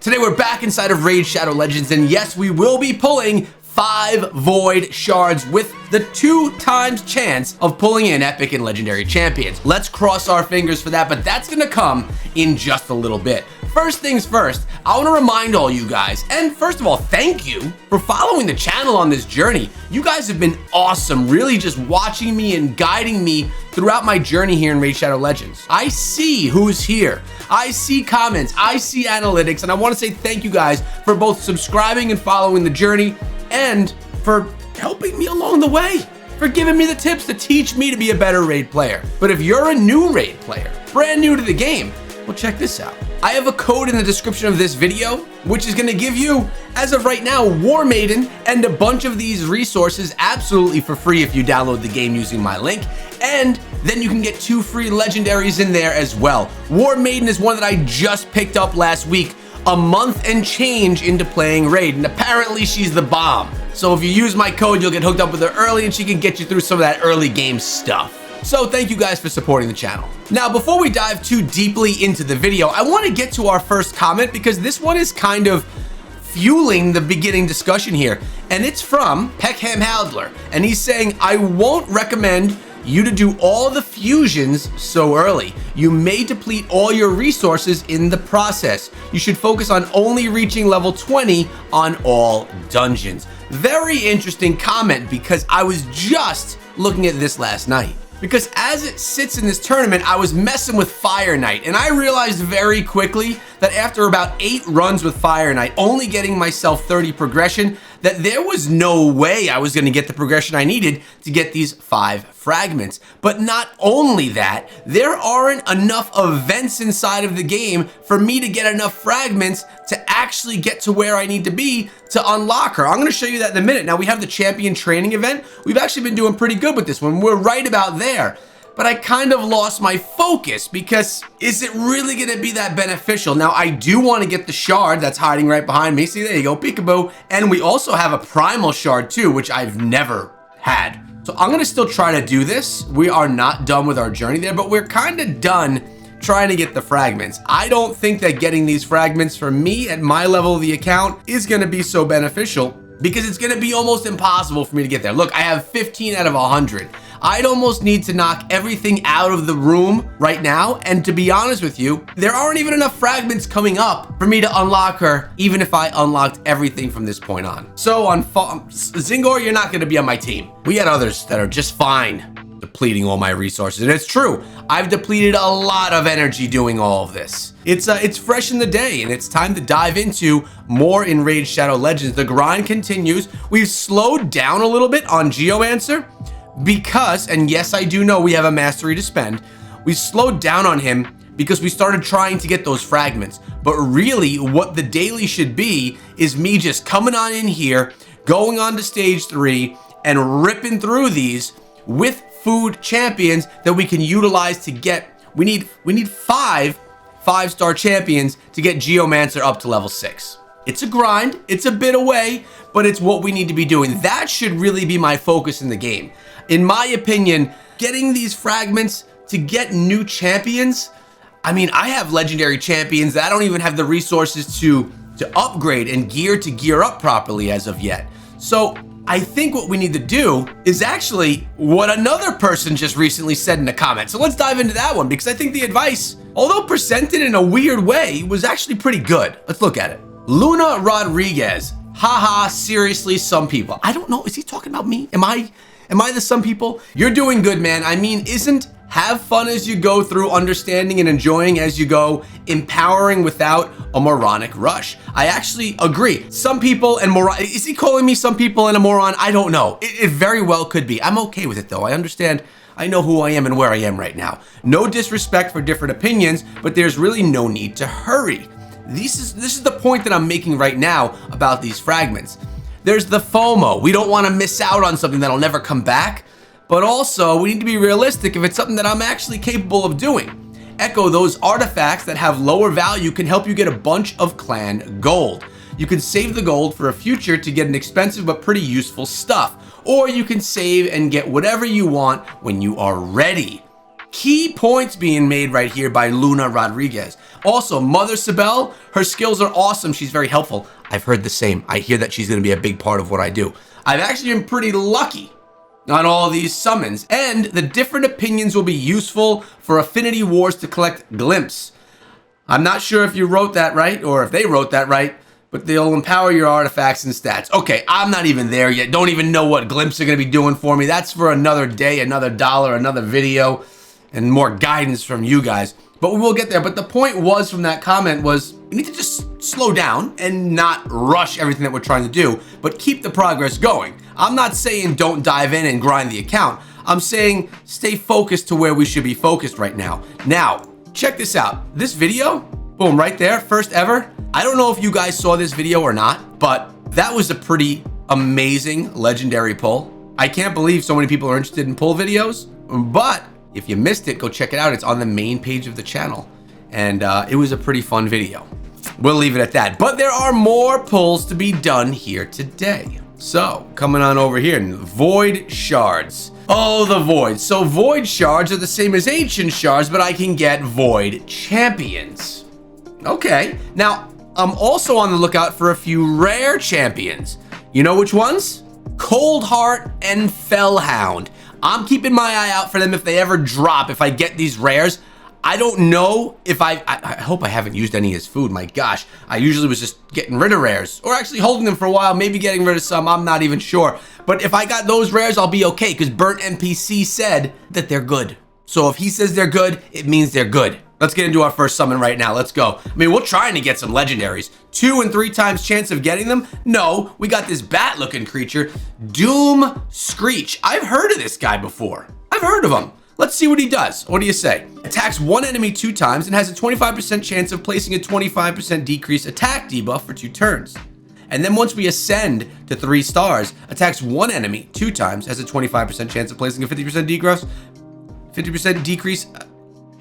Today we're back inside of Raid Shadow Legends, and yes, we will be pulling 5 Void Shards with the 2 times chance of pulling in epic and legendary champions. Let's cross our fingers for that, but that's gonna come in just a little bit. First things first, I want to remind all you guys, and first of all, thank you for following the channel on this journey. You guys have been awesome, really just watching me and guiding me throughout my journey here in Raid Shadow Legends. I see who's here. I see comments, I see analytics, and I want to say thank you guys for both subscribing and following the journey, and for helping me along the way, for giving me the tips to teach me to be a better Raid player. But if you're a new Raid player, brand new to the game, well, check this out. I have a code in the description of this video, which is going to give you, as of right now, War Maiden and a bunch of these resources absolutely for free if you download the game using my link. And then you can get 2 free legendaries in there as well. War Maiden is one that I just picked up last week, a month and change into playing Raid, and apparently she's the bomb. So if you use my code, you'll get hooked up with her early and she can get you through some of that early game stuff. So thank you guys for supporting the channel. Now, before we dive too deeply into the video, I want to get to our first comment because this one is kind of fueling the beginning discussion here. And it's from Peckham Haldler. And he's saying, I won't recommend you to do all the fusions so early. You may deplete all your resources in the process. You should focus on only reaching level 20 on all dungeons. Very interesting comment because I was just looking at this last night. Because as it sits in this tournament, I was messing with Fire Knight, and I realized very quickly that after about 8 runs with Fire Knight, only getting myself 30 progression, that there was no way I was going to get the progression I needed to get these 5 fragments. But not only that, there aren't enough events inside of the game for me to get enough fragments to actually get to where I need to be to unlock her. I'm going to show you that in a minute. Now, we have the champion training event. We've actually been doing pretty good with this one. We're right about there. But I kind of lost my focus because is it really going to be that beneficial? Now, I do want to get the shard that's hiding right behind me. See, there you go, peekaboo. And we also have a primal shard too, which I've never had. So I'm going to still try to do this. We are not done with our journey there, but we're kind of done trying to get the fragments. I don't think that getting these fragments for me at my level of the account is going to be so beneficial because it's going to be almost impossible for me to get there. Look, I have 15 out of 100. I'd almost need to knock everything out of the room right now, and to be honest with you, there aren't even enough fragments coming up for me to unlock her, even if I unlocked everything from this point on. So on Zingor, you're not going to be on my team. We had others that are just fine depleting all my resources, and it's true. I've depleted a lot of energy doing all of this. It's fresh in the day, and it's time to dive into more in Raid Shadow Legends. The grind continues. We've slowed down a little bit on Geomancer, because, and yes, I do know we have a mastery to spend, we slowed down on him because we started trying to get those fragments. But really, what the daily should be is me just coming on in here, going on to stage 3, and ripping through these with food champions that we can utilize to get, we need 5 5-star champions to get Geomancer up to level 6. It's a grind, it's a bit away, but it's what we need to be doing. That should really be my focus in the game. In my opinion, getting these fragments to get new champions, I mean, I have legendary champions that I don't even have the resources to upgrade and gear up properly as of yet. So I think what we need to do is actually what another person just recently said in a comment. So let's dive into that one because I think the advice, although presented in a weird way, was actually pretty good. Let's look at it. Luna Rodriguez, haha, seriously, some people. I don't know, is he talking about me? Am I the some people? You're doing good, man. I mean, isn't have fun as you go through, understanding and enjoying as you go, empowering without a moronic rush? I actually agree. Some people and moron, is he calling me some people and a moron? I don't know. It very well could be. I'm okay with it though. I understand. I know who I am and where I am right now. No disrespect for different opinions, but there's really no need to hurry. This is the point that I'm making right now about these fragments. There's the FOMO. We don't want to miss out on something that'll never come back, but also we need to be realistic if it's something that I'm actually capable of doing. Echo, those artifacts that have lower value can help you get a bunch of clan gold. You can save the gold for a future to get an expensive but pretty useful stuff, or you can save and get whatever you want when you are ready. Key points being made right here by Luna Rodriguez. Also, Mother Sibel, her skills are awesome. She's very helpful. I've heard the same. I hear that she's going to be a big part of what I do. I've actually been pretty lucky on all these summons, and the different opinions will be useful for Affinity Wars to collect glimpse. I'm not sure if you wrote that right, or if they wrote that right, but they'll empower your artifacts and stats. Okay, I'm not even there yet. Don't even know what glimpse are going to be doing for me. That's for another day, another dollar, another video, and more guidance from you guys. But we will get there. But the point was from that comment was you need to just slow down and not rush everything that we're trying to do, but keep the progress going. I'm not saying don't dive in and grind the account. I'm saying stay focused to where we should be focused right now. Now, check this out. This video, boom, right there, first ever. I don't know if you guys saw this video or not, but that was a pretty amazing legendary pull. I can't believe so many people are interested in pull videos, but if you missed it, go check it out. It's on the main page of the channel. And it was a pretty fun video. We'll leave it at that. But there are more pulls to be done here today. So, coming on over here, Void Shards. Oh, the Void. So Void Shards are the same as Ancient Shards, but I can get Void Champions. Okay. Now, I'm also on the lookout for a few rare champions. You know which ones? Cold Heart and Fellhound. I'm keeping my eye out for them if they ever drop, if I get these rares. I don't know if I hope I haven't used any as food. My gosh, I usually was just getting rid of rares or actually holding them for a while, maybe getting rid of some. I'm not even sure. But if I got those rares, I'll be okay because Burnt NPC said that they're good. So if he says they're good, it means they're good. Let's get into our first summon right now. Let's go. I mean, we're trying to get some legendaries. 2 and 3 times chance of getting them? No, we got this bat-looking creature, Doom Screech. I've heard of this guy before. I've heard of him. Let's see what he does. What do you say? Attacks one enemy 2 times and has a 25% chance of placing a 25% decrease attack debuff for 2 turns. And then once we ascend to 3 stars, attacks one enemy 2 times, has a 25% chance of placing a 50% decrease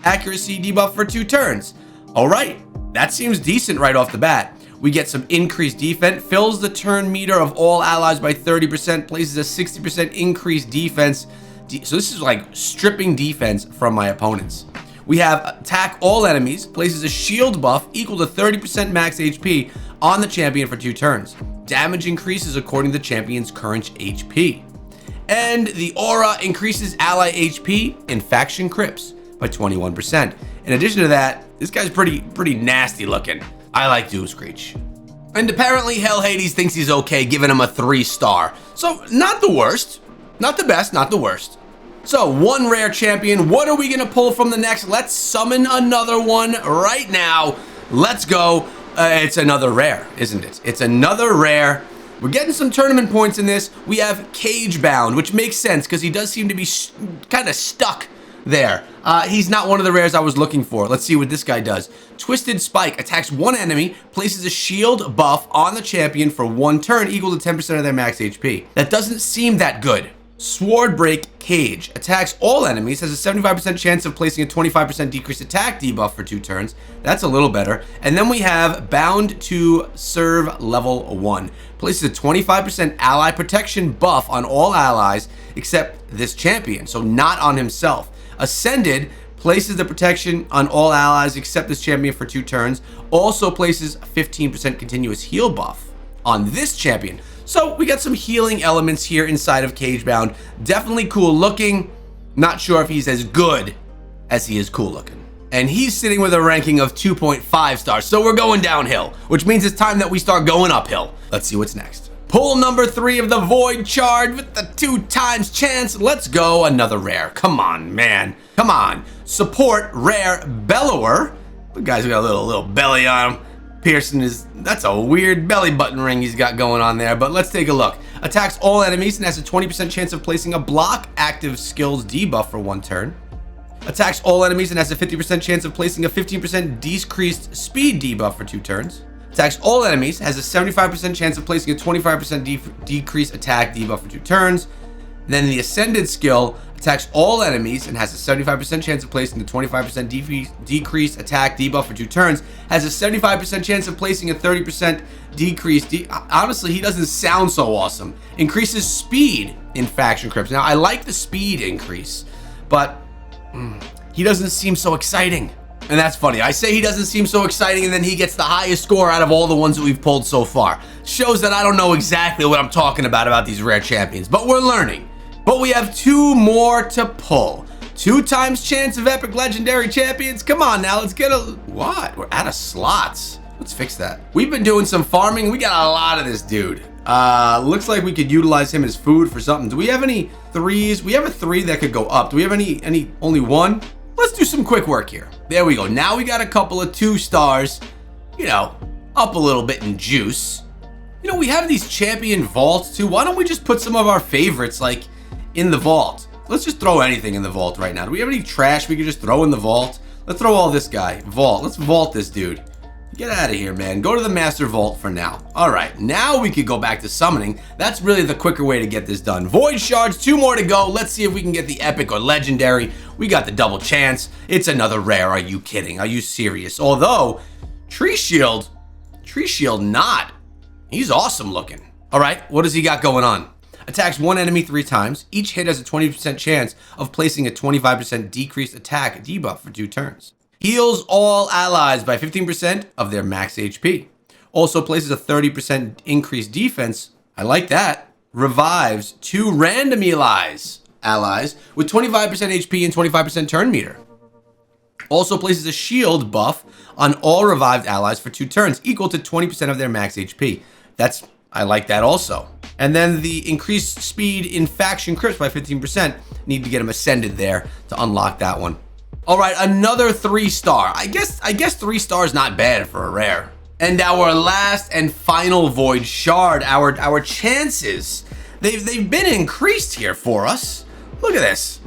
accuracy debuff for 2 turns. All right, that seems decent right off the bat. We get some increased defense, fills the turn meter of all allies by 30%, places a 60% increased defense. So this is like stripping defense from my opponents. We have attack all enemies, places a shield buff equal to 30% max HP on the champion for 2 turns. Damage increases according to the champion's current HP. And the aura increases ally HP in faction crypts by 21%. In addition to that, this guy's pretty nasty looking. I like Doom Screech. And apparently Hell Hades thinks he's okay, giving him a 3-star. So not the worst, not the best, not the worst. So 1 rare champion. What are we gonna pull from the next? Let's summon another one right now. Let's go. It's another rare, isn't it? It's another rare. We're getting some tournament points in this. We have Cage Bound, which makes sense because he does seem to be kind of stuck there. He's not one of the rares I was looking for. Let's see what this guy does. Twisted Spike attacks one enemy, places a shield buff on the champion for 1 turn equal to 10% of their max HP. That doesn't seem that good. Sword Break Cage attacks all enemies, has a 75% chance of placing a 25% decreased attack debuff for 2 turns. That's a little better. And then we have Bound to Serve level 1. Places a 25% ally protection buff on all allies except this champion, so not on himself. Ascended places the protection on all allies except this champion for 2 turns. Also places a 15% continuous heal buff on this champion. So we got some healing elements here inside of Cagebound. Definitely cool looking. Not sure if he's as good as he is cool looking. And he's sitting with a ranking of 2.5 stars. So we're going downhill, which means it's time that we start going uphill. Let's see what's next. Pull number 3 of the Void Shard with the 2 times chance. Let's go, another rare. Come on, man. Come on. Support rare Bellower. The guy's got a little belly on him. Piercing his, that's a weird belly button ring he's got going on there, but let's take a look. Attacks all enemies and has a 20% chance of placing a block active skills debuff for 1 turn. Attacks all enemies and has a 50% chance of placing a 15% decreased speed debuff for 2 turns. Attacks all enemies, has a 75% chance of placing a 25% decreased attack debuff for 2 turns. Then the Ascended skill attacks all enemies and has a 75% chance of placing the 25% decreased attack debuff for 2 turns. Has a 75% chance of placing a 30% decrease. Honestly, he doesn't sound so awesome. Increases speed in faction crypts. Now, I like the speed increase, but he doesn't seem so exciting. And that's funny. I say he doesn't seem so exciting, and then he gets the highest score out of all the ones that we've pulled so far. Shows that I don't know exactly what I'm talking about these rare champions, but we're learning. But we have 2 more to pull. 2 times chance of epic legendary champions. Come on now, let's get a... What? We're out of slots. Let's fix that. We've been doing some farming. We got a lot of this dude. Looks like we could utilize him as food for something. Do we have any 3s? We have a 3 that could go up. Do we have any only 1? Let's do some quick work here. There we go. Now we got a couple of 2 stars, you know, up a little bit in juice. You know, we have these champion vaults too. Why don't we just put some of our favorites like in the vault? Let's just throw anything in the vault right now. Do we have any trash we could just throw in the vault? Let's throw all this guy. Vault. Let's vault this dude. Get out of here, man. Go to the master vault for now. All right, now we could go back to summoning. That's really the quicker way to get this done. Void shards, 2 more to go. Let's see if we can get the epic or legendary. We got the double chance. It's another rare. Are you kidding? Are you serious? Although, Tree Shield not. He's awesome looking. All right, what does he got going on? Attacks 1 enemy 3 times. Each hit has a 20% chance of placing a 25% decreased attack debuff for 2 turns. Heals all allies by 15% of their max HP. Also places a 30% increased defense. I like that. Revives 2 random allies with 25% HP and 25% turn meter. Also places a shield buff on all revived allies for 2 turns, equal to 20% of their max HP. I like that also. And then the increased speed in faction crypts by 15%. Need to get him ascended there to unlock that one. All right, another 3-star. I guess 3 stars not bad for a rare. And our last and final void shard, our chances, they've been increased here for us. Look at this.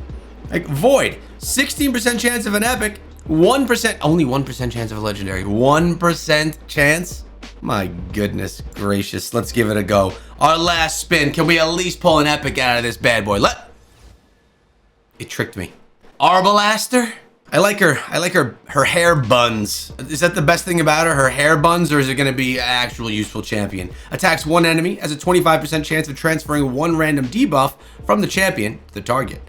Like void, 16% chance of an epic, 1%, only 1% chance of a legendary, 1% chance. My goodness gracious, let's give it a go. Our last spin, can we at least pull an epic out of this bad boy? It tricked me. Arbalaster? I like her hair buns. Is that the best thing about her hair buns, or is it going to be an actual useful champion? Attacks 1 enemy, has a 25% chance of transferring 1 random debuff from the champion to the target.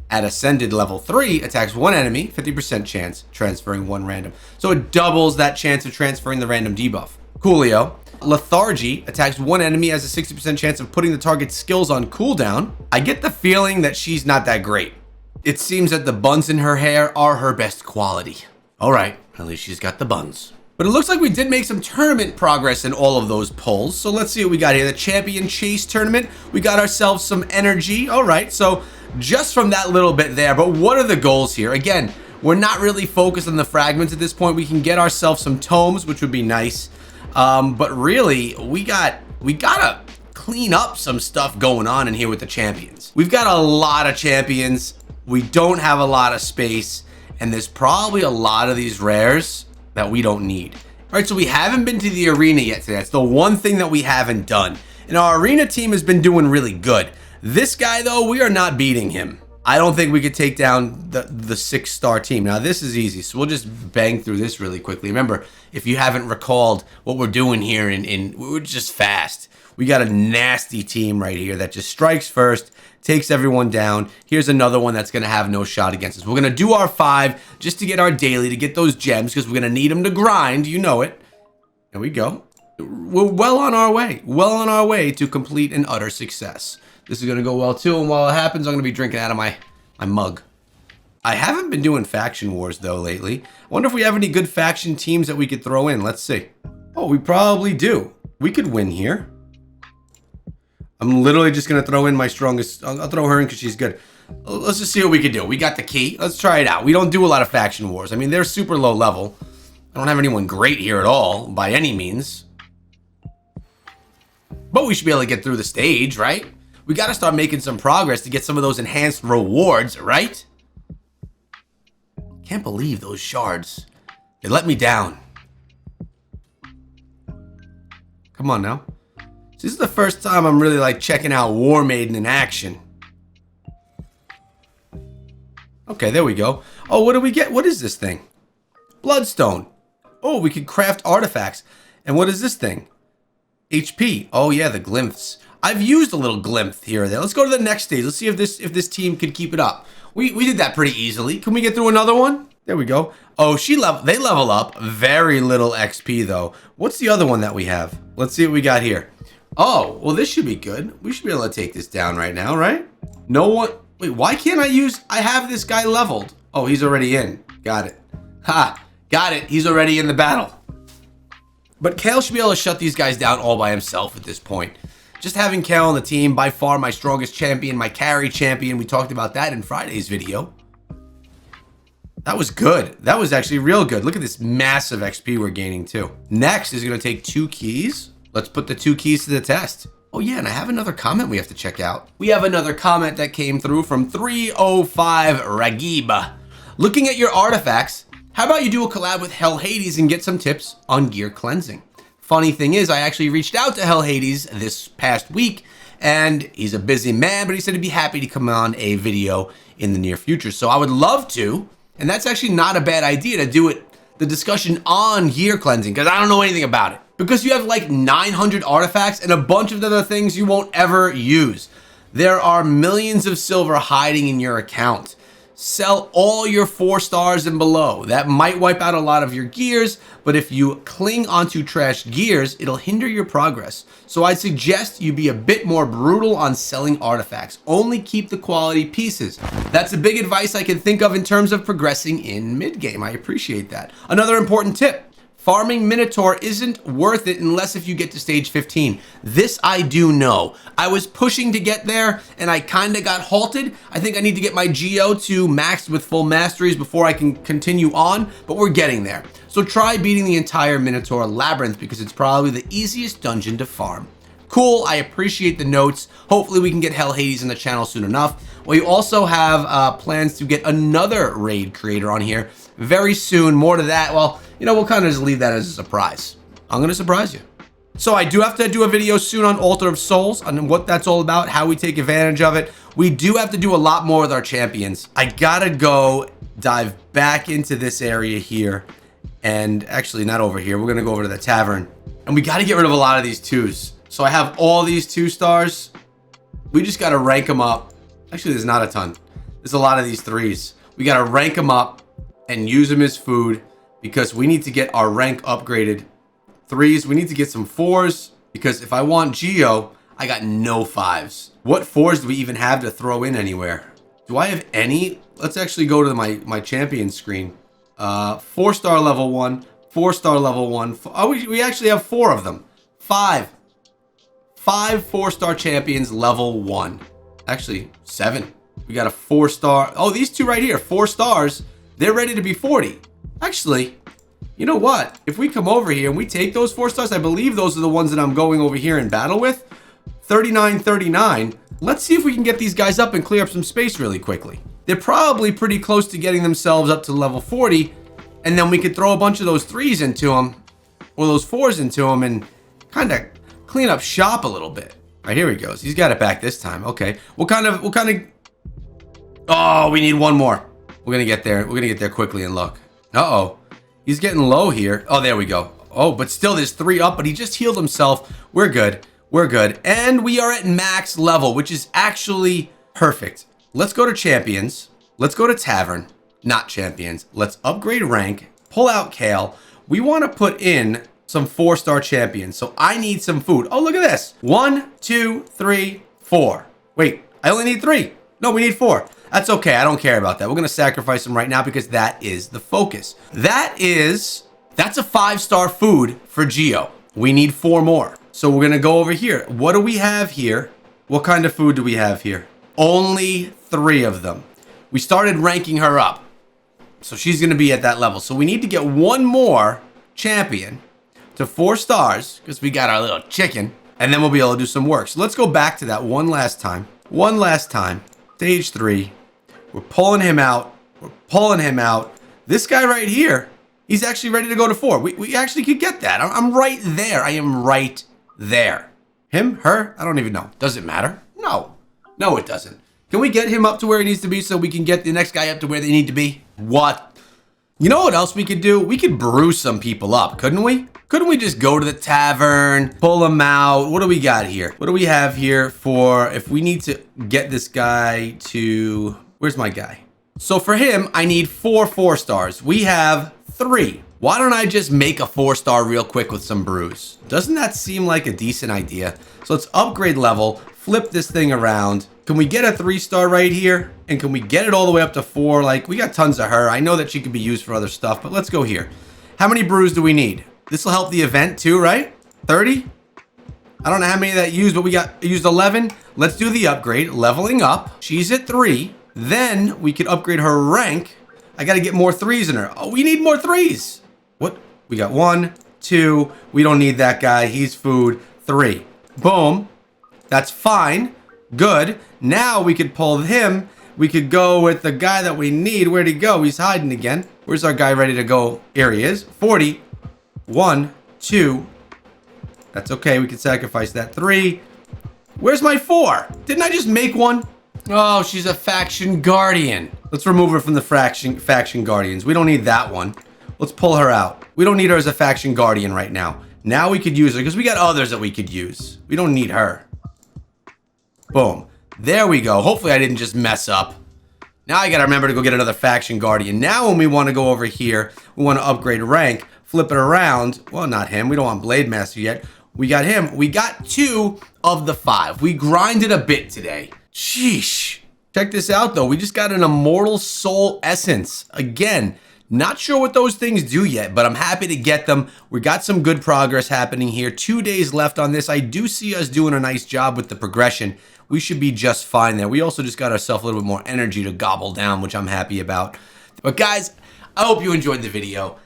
At Ascended level 3, attacks 1 enemy, 50% chance, transferring 1 random. So it doubles that chance of transferring the random debuff. Coolio. Lethargy, attacks 1 enemy, has a 60% chance of putting the target's skills on cooldown. I get the feeling that she's not that great. It seems that the buns in her hair are her best quality. All right, at least she's got the buns. But it looks like we did make some tournament progress in all of those polls. So let's see what we got here. The Champion Chase Tournament. We got ourselves some energy. All right, so just from that little bit there. But what are the goals here? Again, we're not really focused on the fragments at this point. We can get ourselves some tomes, which would be nice. But really, we gotta clean up some stuff going on in here with the champions. We've got a lot of champions. We don't have a lot of space, and there's probably a lot of these rares that we don't need. All right, so we haven't been to the arena yet today. That's the one thing that we haven't done. And our arena team has been doing really good. This guy, though, we are not beating him. I don't think we could take down the 6-star team. Now, this is easy, so we'll just bang through this really quickly. Remember, if you haven't recalled what we're doing here, we're just fast. We got a nasty team right here that just strikes first, takes everyone down. Here's another one that's going to have no shot against us. We're going to do our 5 just to get our daily, to get those gems, because we're going to need them to grind. You know it. There we go. We're well on our way to complete and utter success. This is going to go well, too, and while it happens, I'm going to be drinking out of my mug. I haven't been doing faction wars, though, lately. I wonder if we have any good faction teams that we could throw in. Let's see. Oh, we probably do. We could win here. I'm literally just going to throw in my strongest. I'll throw her in because she's good. Let's just see what we can do. We got the key. Let's try it out. We don't do a lot of faction wars. I mean, they're super low level. I don't have anyone great here at all, by any means. But we should be able to get through the stage, right? We got to start making some progress to get some of those enhanced rewards, right? Can't believe those shards. They let me down. Come on now. This is the first time I'm really like checking out War Maiden in action. Okay, there we go. Oh, what do we get? What is this thing? Bloodstone. Oh, we can craft artifacts. And what is this thing? HP. Oh yeah, the glyphs. I've used a little glyph here or there. Let's go to the next stage. Let's see if this team can keep it up. We did that pretty easily. Can we get through another one? There we go. Oh, they level up. Very little XP though. What's the other one that we have? Let's see what we got here. Oh, well, this should be good. We should be able to take this down right now, right? No one. Wait, why can't I have this guy leveled? Oh, he's already in. Got it. Ha, got it. He's already in the battle. But Kale should be able to shut these guys down all by himself at this point. Just having Kale on the team, by far my strongest champion, my carry champion. We talked about that in Friday's video. That was good. That was actually real good. Look at this massive XP we're gaining too. Next is going to take 2 keys. Let's put the 2 keys to the test. Oh yeah, and I have another comment we have to check out. We have another comment that came through from 305 Ragib. Looking at your artifacts, how about you do a collab with Hell Hades and get some tips on gear cleansing? Funny thing is, I actually reached out to Hell Hades this past week, and he's a busy man, but he said he'd be happy to come on a video in the near future. So I would love to, and that's actually not a bad idea to do the discussion on gear cleansing, because I don't know anything about it. Because you have like 900 artifacts and a bunch of other things you won't ever use. There are millions of silver hiding in your account. Sell all your 4 stars and below. That might wipe out a lot of your gears, but if you cling onto trash gears, it'll hinder your progress. So I suggest you be a bit more brutal on selling artifacts. Only keep the quality pieces. That's a big advice I can think of in terms of progressing in mid-game. I appreciate that. Another important tip. Farming Minotaur isn't worth it unless if you get to stage 15. This I do know. I was pushing to get there and I kind of got halted. I think I need to get my Geo to maxed with full masteries before I can continue on, but we're getting there. So try beating the entire Minotaur Labyrinth because it's probably the easiest dungeon to farm. Cool, I appreciate the notes. Hopefully we can get Hell Hades on the channel soon enough. We also have plans to get another raid creator on here very soon. More to that. Well, you know, we'll kind of just leave that as a surprise. I'm going to surprise you. So I do have to do a video soon on Altar of Souls, on what that's all about, how we take advantage of it. We do have to do a lot more with our champions. I gotta go dive back into this area here. And actually not over here. We're going to go over to the Tavern. And we got to get rid of a lot of these 2s. So I have all these 2 stars. We just got to rank them up. Actually, there's not a ton. There's a lot of these 3s. We got to rank them up and use them as food because we need to get our rank upgraded. 3s, we need to get some 4s because if I want Geo, I got no 5s. What 4s do we even have to throw in anywhere? Do I have any? Let's actually go to my champion screen. 4-star level 1, 4-star level 1. Oh, we actually have 4 of them. 5 4-star champions level 1. Actually, 7. We got a 4-star. Oh, these 2 right here, 4 stars. They're ready to be 40. Actually, you know what? If we come over here and we take those 4 stars, I believe those are the ones that I'm going over here in battle with. 39, 39. Let's see if we can get these guys up and clear up some space really quickly. They're probably pretty close to getting themselves up to level 40. And then we could throw a bunch of those 3s into them, or those 4s into them, and kind of clean up shop a little bit. All right, here he goes. He's got it back this time. Okay. What kind of... Oh, we need one more. We're going to get there. We're going to get there quickly and look. Uh-oh. He's getting low here. Oh, there we go. Oh, but still there's 3 up, but he just healed himself. We're good. We're good. And we are at max level, which is actually perfect. Let's go to champions. Let's go to Tavern. Not champions. Let's upgrade rank. Pull out Kale. We want to put in some 4-star champions. So I need some food. Oh, look at this. 1, 2, 3, 4. Wait, I only need 3. No, we need 4. That's okay. I don't care about that. We're going to sacrifice them right now because that is the focus. That's a 5-star food for Geo. We need 4 more. So we're going to go over here. What do we have here? What kind of food do we have here? Only 3 of them. We started ranking her up. So she's going to be at that level. So we need to get 1 more champion to 4 stars because we got our little chicken. And then we'll be able to do some work. So let's go back to that one last time. One last time. Stage 3. We're pulling him out. We're pulling him out. This guy right here, he's actually ready to go to 4. We actually could get that. I'm right there. I am right there. Him? Her? I don't even know. Does it matter? No. No, it doesn't. Can we get him up to where he needs to be so we can get the next guy up to where they need to be? What? You know what else we could do? We could brew some people up, couldn't we? Couldn't we just go to the tavern, pull them out? What do we got here? What do we have here for if we need to get this guy to... Where's my guy? So for him, I need 4 4-stars. We have 3. Why don't I just make a 4-star real quick with some brews? Doesn't that seem like a decent idea? So let's upgrade level, flip this thing around. Can we get a 3-star right here? And can we get it all the way up to 4? Like, we got tons of her. I know that she could be used for other stuff, but let's go here. How many brews do we need? This will help the event too, right? 30? I don't know how many that used, but we used 11. Let's do the upgrade, leveling up. She's at 3. Then we could upgrade her rank. I got to get more 3s in her. Oh, we need more 3s. What? We got 1, 2. We don't need that guy. He's food. 3. Boom. That's fine. Good. Now we could pull him. We could go with the guy that we need. Where'd he go? He's hiding again. Where's our guy ready to go? Here he is. 40. 1, 2. That's okay. We can sacrifice that. 3. Where's my 4? Didn't I just make one? Oh, she's a faction guardian. Let's remove her from the faction guardians. We don't need that one. Let's pull her out. We don't need her as a faction guardian right now. Now we could use her because we got others that we could use. We don't need her. Boom. There we go. Hopefully I didn't just mess up. Now I got to remember to go get another faction guardian. Now when we want to go over here, we want to upgrade rank, flip it around. Well, not him. We don't want Blade Master yet. We got him. We got 2 of the 5. We grinded a bit today. Sheesh. Check this out though. We just got an Immortal Soul Essence. Again, not sure what those things do yet, but I'm happy to get them. We got some good progress happening here. 2 days left on this. I do see us doing a nice job with the progression. We should be just fine there. We also just got ourselves a little bit more energy to gobble down, which I'm happy about. But guys, I hope you enjoyed the video.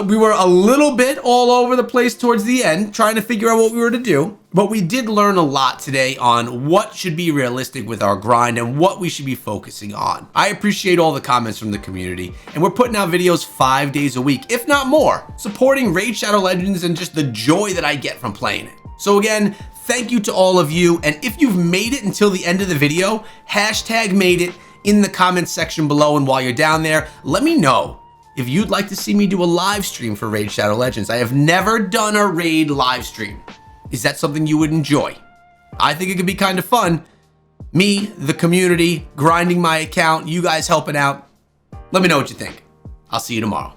We were a little bit all over the place towards the end, trying to figure out what we were to do. But we did learn a lot today on what should be realistic with our grind and what we should be focusing on. I appreciate all the comments from the community, and we're putting out videos 5 days a week, if not more, supporting Raid Shadow Legends and just the joy that I get from playing it. So again, thank you to all of you, and if you've made it until the end of the video, hashtag made it in the comments section below, and while you're down there, let me know if you'd like to see me do a live stream for Raid Shadow Legends. I have never done a raid live stream. Is that something you would enjoy? I think it could be kind of fun. Me, the community, grinding my account, you guys helping out. Let me know what you think. I'll see you tomorrow.